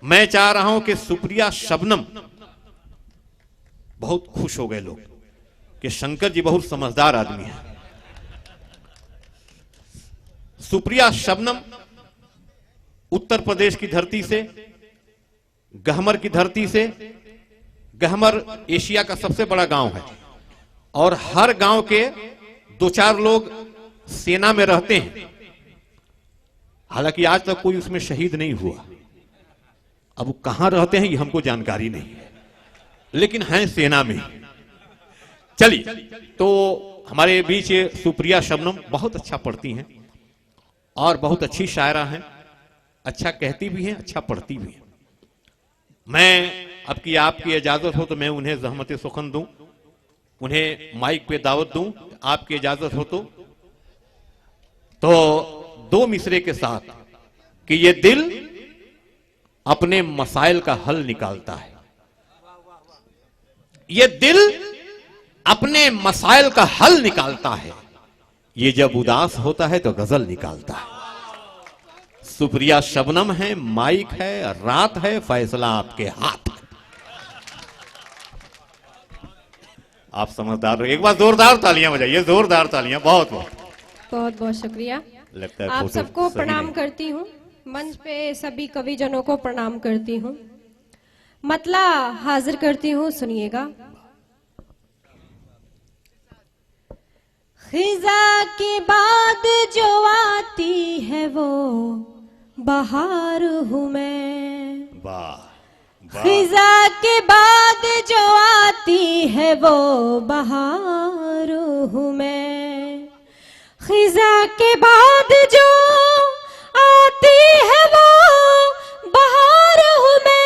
मैं चाह रहा हूं कि सुप्रिया शबनम, बहुत खुश हो गए लोग कि शंकर जी बहुत समझदार आदमी है। सुप्रिया शबनम उत्तर प्रदेश की धरती से, गहमर की धरती से। गहमर एशिया का सबसे बड़ा गांव है और हर गांव के 2-4 लोग सेना में रहते हैं। हालांकि आज तक कोई उसमें शहीद नहीं हुआ। अब वो कहां रहते हैं ये हमको जानकारी नहीं है, लेकिन हैं सेना में। चलिए, तो हमारे बीच सुप्रिया शबनम बहुत अच्छा पढ़ती हैं और बहुत अच्छी शायरा हैं। अच्छा कहती भी हैं, अच्छा पढ़ती भी हैं। मैं अब की आपकी इजाजत हो तो मैं उन्हें ज़हमत सुखन दूं, उन्हें माइक पे दावत दूं, आपकी इजाजत हो तो 2 मिसरे के साथ कि ये दिल अपने मसाइल का हल निकालता है। ये दिल अपने मसाइल का हल निकालता है। ये जब उदास होता है तो गजल निकालता है। सुप्रिया शबनम है, माइक है, रात है, फैसला आपके हाथ है। आप समझदार हो। एक बार जोरदार तालियां बजाइए, जोरदार तालियां। बहुत बहुत बहुत बहुत शुक्रिया। लगता है आप सबको प्रणाम करती हूँ। मंच पे सभी कविजनों को प्रणाम करती हूँ। मतला हाजिर करती हूँ, सुनिएगा। खिजा के बाद जो आती है वो बहार हूँ मैं। वाह। खिजा के बाद जो आती है वो बहार हूँ मैं। खिजा के बाद जो आती है वो बहार हूँ मैं।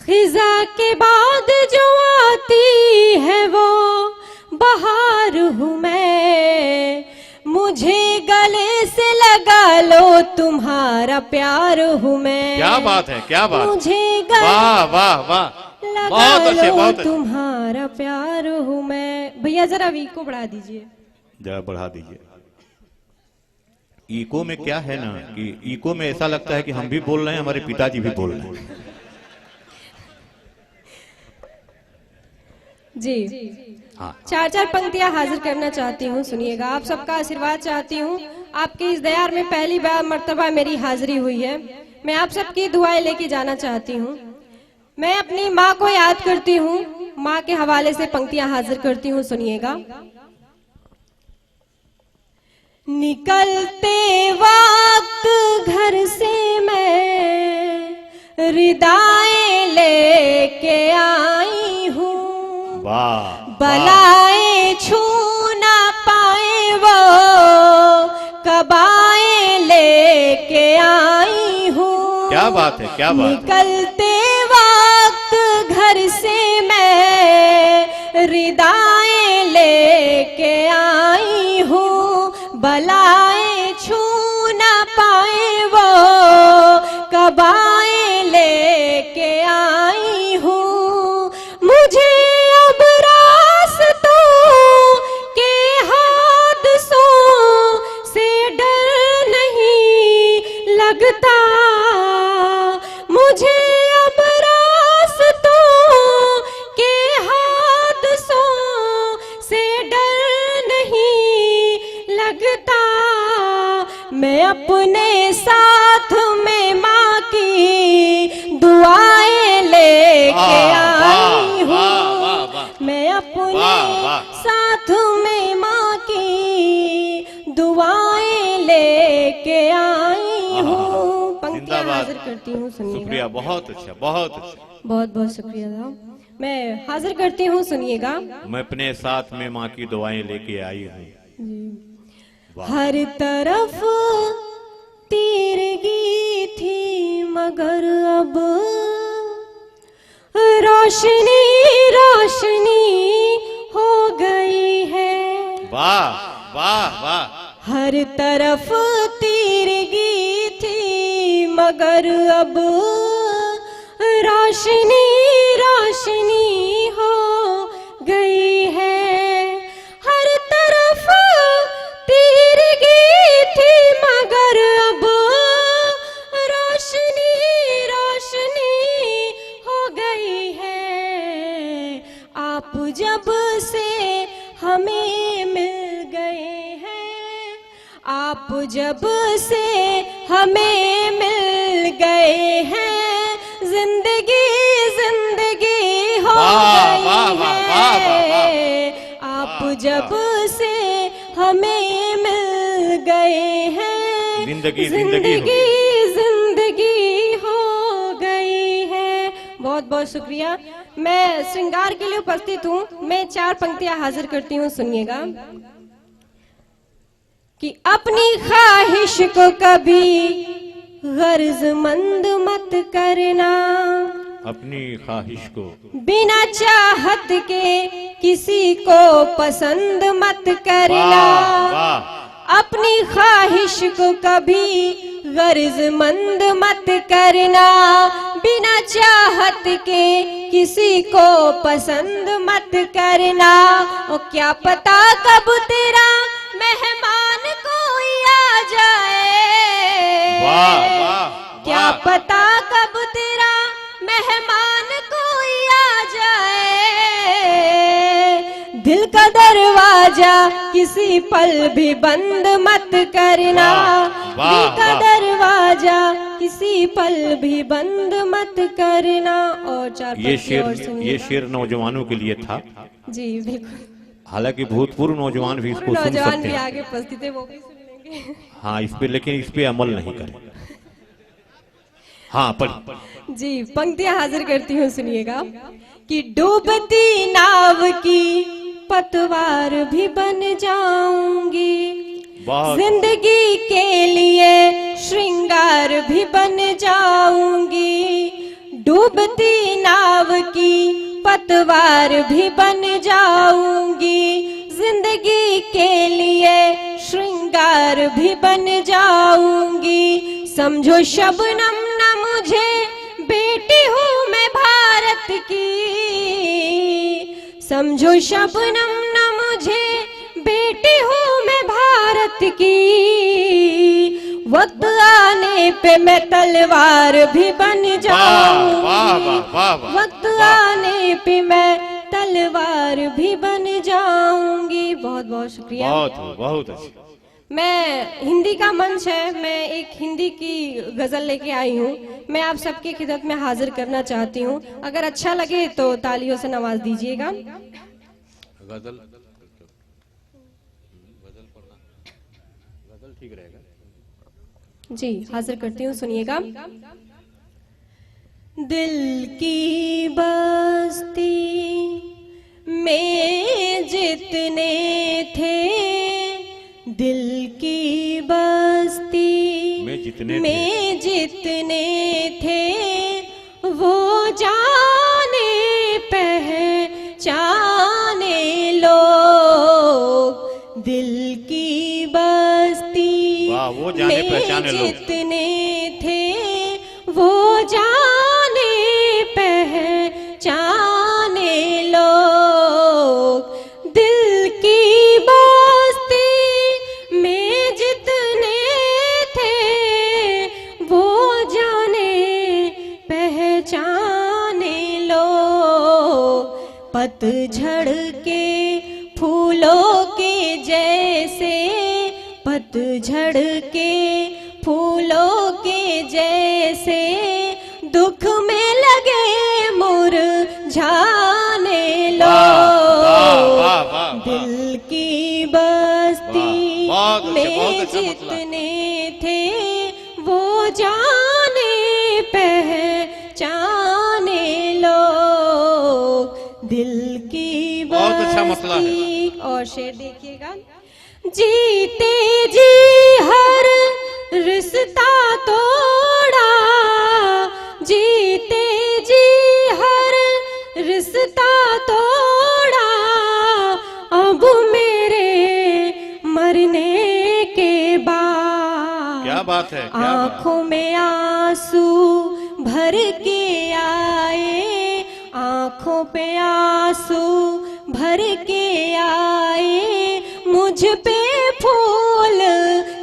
खिजा के बाद जो आती है वो बहार हूँ मैं। मुझे गले से लगा लो तुम्हारा प्यार हूँ मैं। क्या बात है, क्या बात। मुझे वाह वाह वाह, बहुत अच्छे, बहुत अच्छे। तुम्हारा प्यार हूँ मैं। भैया जरा वी को बढ़ा दीजिए, जरा बढ़ा दीजिए। इको में क्या है ना कि इको में ऐसा लगता है कि हम भी बोल रहे हैं, हमारे पिताजी भी बोल रहे हैं। जी हाँ। 4-4 पंक्तियां हाजिर करना चाहती हूँ, सुनिएगा। आप सबका आशीर्वाद चाहती हूँ। आपके इस दयार में पहली बार मर्तबा मेरी हाजिरी हुई है। मैं आप सबकी दुआएं लेके जाना चाहती हूँ। मैं अपनी माँ को याद करती हूँ, माँ के हवाले से पंक्तियां हाजिर करती हूँ, सुनिएगा। निकलते वक्त घर से मैं रिदाएं लेके आई हूँ। वाह। बलाएं छू ना पाए वो कबाएं लेके आई हूँ। क्या बात है, क्या बात। निकलते वक्त घर से मैं रिदाएं लेके आई हूँ। बलाएं छू ना पाए वो कबाएं लेके आई हूँ। मुझे अब रास्तों के हादसों से डर नहीं लगता। मुझे अब रास्तों के हादसों से डर नहीं लगता। मैं अपने साथ में माँ की दुआएं लेके आई हूँ। मैं अपने साथ में माँ की दुआएं लेके आई हूँ। पंक्तियां हाजिर करती हूँ, सुनिएगा। शुक्रिया, बहुत अच्छा, बहुत अच्छा। बहुत बहुत शुक्रिया साहब। मैं हाजिर करती हूँ, सुनिएगा। मैं अपने साथ में माँ की दुआएं लेके आई हूँ। हर तरफ तीरगी थी मगर अब रोशनी रोशनी हो गई है। वाह वाह वाह। हर तरफ तीरगी थी मगर अब रोशनी रोशनी हो गई है। हर तरफ तीरगी थी मगर अब रोशनी जब से हमें मिल गए हैं, जिंदगी जिंदगी हो गई है। आप जब से हमें मिल गए हैं, जिंदगी जिंदगी जिंदगी हो गई है। बहुत बहुत शुक्रिया। मैं श्रृंगार के लिए उपस्थित हूँ। मैं 4 पंक्तियां हाजिर करती हूँ, सुनिएगा कि अपनी ख्वाहिश को कभी गर्जमंद मत करना, अपनी ख्वाहिश को बिना चाहत के किसी को पसंद मत करना। अपनी ख्वाहिश को कभी गर्जमंद मत करना, बिना चाहत के किसी को पसंद मत करना। और क्या पता कब तेरा मेहमान कोई आ जाए, क्या पता कब तेरा मेहमान कोई आ जाए। दिल का दरवाजा किसी पल भी बंद मत करना, दिल का दरवाजा किसी पल भी बंद मत करना। और 4 ये शेर नौजवानों के लिए था जी, बिल्कुल। हालांकि भूतपूर्व नौजवान भी इसको सुन नौजवान सकते भी हैं। आगे उपस्थित है, वो भी सुन लेंगे। हाँ, इस पे, लेकिन इस पे अमल नहीं करें। हाँ, पर जी, पंक्तियां हाजिर करती हूँ, सुनिएगा कि डूबती नाव की पतवार भी बन जाऊंगी, जिंदगी के लिए श्रृंगार भी बन जाऊंगी। डूबती नाव की पतवार भी बन जाऊंगी, जिंदगी के लिए श्रृंगार भी बन जाऊंगी। समझो शबनम न मुझे, बेटी हूँ मैं भारत की। समझो शबनम न मुझे, बेटी हूँ मैं भारत की। वक्त आने पे मैं तलवार भी बन जाऊंगी, वक्त आने पे मैं तलवार भी बन जाऊंगी। बहुत बहुत शुक्रिया। बहुत अच्छी। मैं हिंदी का मंच है, मैं एक हिंदी की गजल लेके आई हूँ। मैं आप सबकी खिदमत में हाजिर करना चाहती हूँ। अगर अच्छा लगे तो तालियों से नवाज दीजिएगा। गजल ठीक रहेगा जी, हाजिर करती हूँ, सुनिएगा। दिल की बस्ती में जितने थे, दिल की बस्ती में जितने थे, वो जाने पहचाने लोग। दिल की बस्ती वो जाने पहचाने लोग जितने थे, वो जाने पहचाने लोग। दिल की बस्ती में जितने थे, वो जाने पहचाने लोग। पतझड़ के फूलों के जैसे, पतझड़ के फूलों के जैसे, दुख में लगे मुरझाने लोग। दिल की बस्ती में जितने थे, वो जाने पहचाने लोग। दिल की बस्ती। और शेर देखिएगा। जीते जी हर रिश्ता तोड़ा, जीते जी हर रिश्ता तोड़ा। अब मेरे मरने के बाद, क्या बात है, आंखों में आंसू भर के आए, आंखों पे आंसू भर के आए। मुझ पे फूल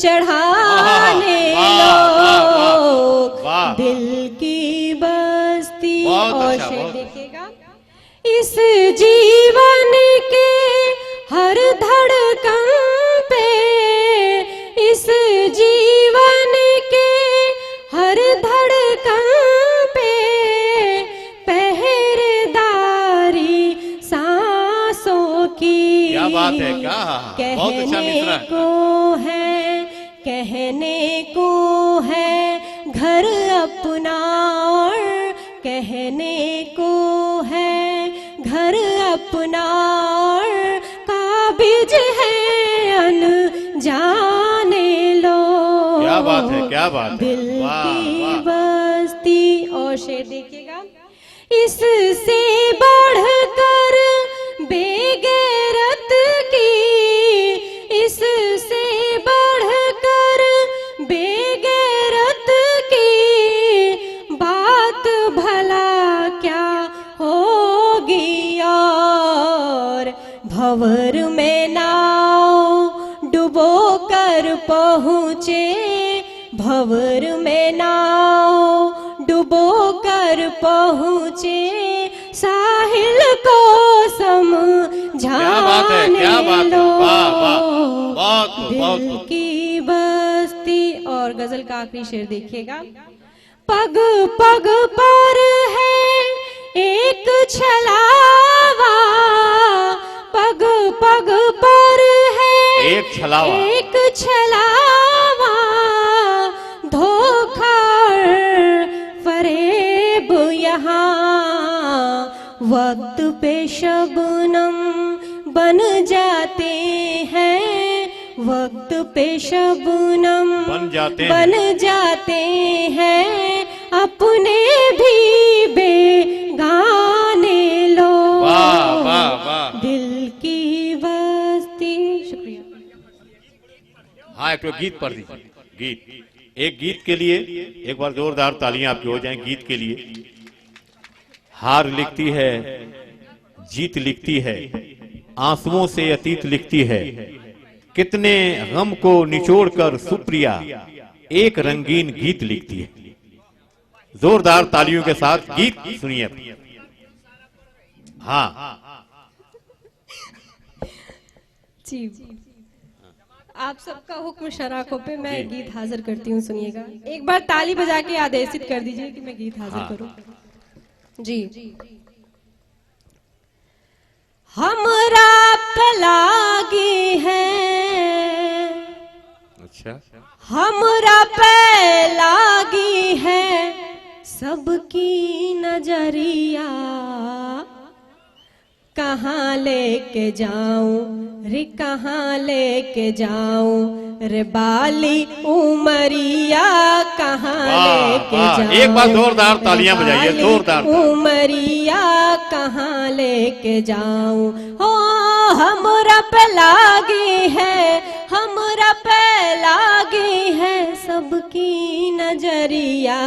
चढ़ाने लोग। दिल की बस्ती। और शेर देखिएगा। इस जीवन के हर धड़कन पे, इस जीवन बात है, क्या बहुत अच्छा मिश्रा है। कहने को है घर अपना और कहने को है घर अपना और काबिज है अनजाने लोग। क्या बात है, क्या बात है, दिल वाह, की वाह। बस्ती। और शेर देखिएगा, इससे बढ़कर बेगैरत की, इससे बढ़कर बेगैरत की बात भला क्या होगी। और भंवर में नाव डुबो कर पहुँचे, भंवर में नाव डुबो कर पहुँचे, साहिल को क्या बात है, क्या बात है, वाह वाह, बहुत खूब, बहुत दिल खूब। की बस्ती। और गजल का आखिरी शेर देखिएगा, पग पग पर है एक छलावा, पग पग पर है एक छलावा, एक छलावा, धोखा फरेब यहाँ वक्त पे शबनम बन जाते हैं, वक्त पे शबनम बन जाते हैं, अपने भी बेगाने लोग। वाह वाह वाह, दिल की बस्ती। शुक्रिया। हाँ एक तो गीत पढ़ दीजिए, गीत। एक गीत के लिए एक बार जोरदार तालियां आपकी हो जाएं गीत के लिए। हार लिखती है, जीत लिखती है, आंसुओं से अतीत लिखती है, कितने गम को निचोड़कर सुप्रिया एक रंगीन गीत लिखती है। जोरदार तालियों के साथ गीत सुनिए। हाँ जी, आप सबका हुक्म शराखों पे मैं गीत हाजिर करती हूँ, सुनिएगा। एक बार ताली बजा के आदेशित कर दीजिए कि मैं गीत हाजिर करूँ। जी। हमरा पे लागी है, अच्छा, हमरा पे लागी है सबकी नजरिया, कहाँ लेके जाऊं रे कहाँ लेके जाऊं रे बाली उमरिया, कहाँ लेके जाऊं। एक बार जोरदार तालियां बजाइए, जोरदार। उमरिया कहाँ लेके जाऊं। हो हमरा पे लागी है, हमरा पे लागी है सबकी नजरिया,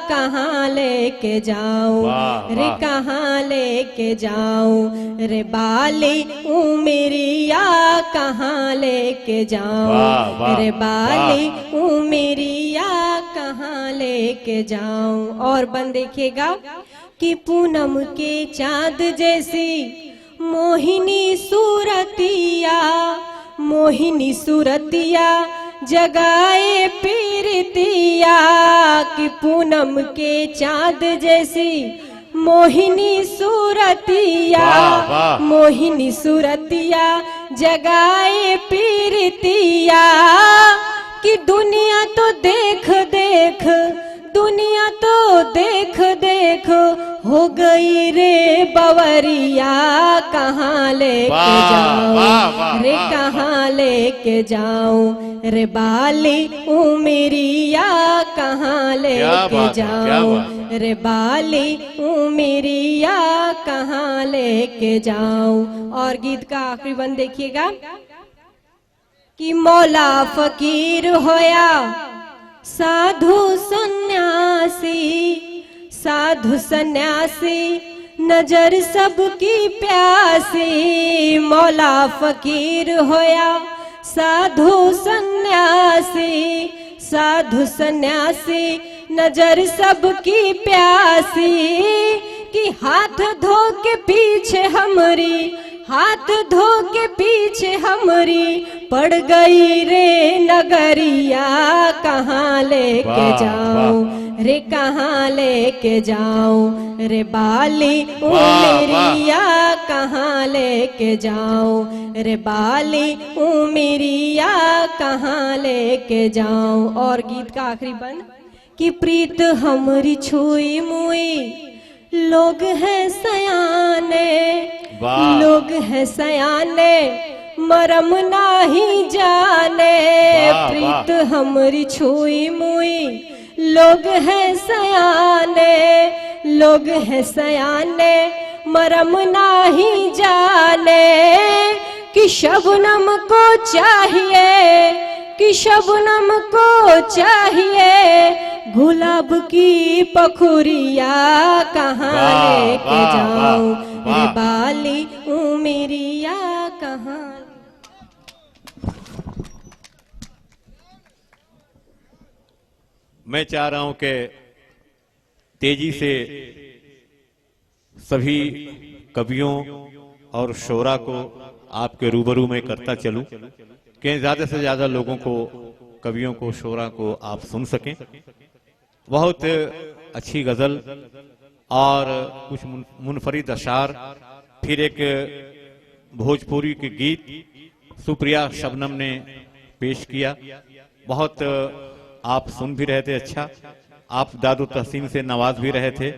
कहाँ लेके जाऊं रे कहाँ लेके जाऊं रे बाली उमरिया, कहाँ लेके जाऊं रे बाली उमरिया, कहाँ लेके जाऊं। और बन देखिएगा कि पूनम के चांद जैसी मोहिनी सूरतिया, मोहिनी सूरतिया जगाए पीरतिया, कि पूनम के चांद जैसी मोहिनी सूरतिया, मोहिनी सूरतिया जगाए पीरतिया, कि दुनिया तो देख देख, दुनिया तो देख देख हो गई रे बवरिया, कहाँ लेके जाऊं रे कहाँ लेके जाऊं रे बाली उमरिया, कहाँ लेके जाऊं रे बाली उमरिया, कहाँ लेके जाऊं। और गीत का आखिरी बंद देखिएगा कि मौला फकीर होया साधु सन्यासी, साधु सन्यासी नजर सबकी प्यासी, मौला फकीर होया साधु सन्यासी, साधु सन्यासी नजर सबकी प्यासी, कि हाथ धो के पीछे हमरी, हाथ धो के पीछे हमरी पड़ गई रे नगरिया, कहाँ लेके जाऊं रे कहाँ लेके जाऊं रे बाली ओ वाह, मेरिया, कहाँ लेके जाऊं रे बाली ओ मेरिया, कहाँ लेके जाऊं। और गीत का आखिरी बंद कि प्रीत हमरी छुई मुई लोग हैं सयाने, वाह। लोग हैं सयाने मरम नाही जाने, वाह, प्रीत हमरी छुई मुई लोग हैं सयाने, लोग हैं सयाने मरम नाही जाने, कि शबनम को चाहिए, कि शबनम को चाहिए गुलाब की पखुरिया, कहाँ वाह, लेके वाह, जाऊं वाह, रे वाह। बाली ओ मेरिया, कहाँ। मैं चाह रहा हूं कि तेजी से सभी कवियों और शोरा को आपके रूबरू में करता चलूं कि ज्यादा से ज्यादा लोगों को, कवियों को, शोरा को आप सुन सकें। बहुत अच्छी गजल और कुछ मुनफरिद अशार, फिर एक भोजपुरी के गीत सुप्रिया शबनम ने पेश किया। बहुत आप सुन भी रहे थे, अच्छा आप दादो तहसीन से नवाज भी रहे थे।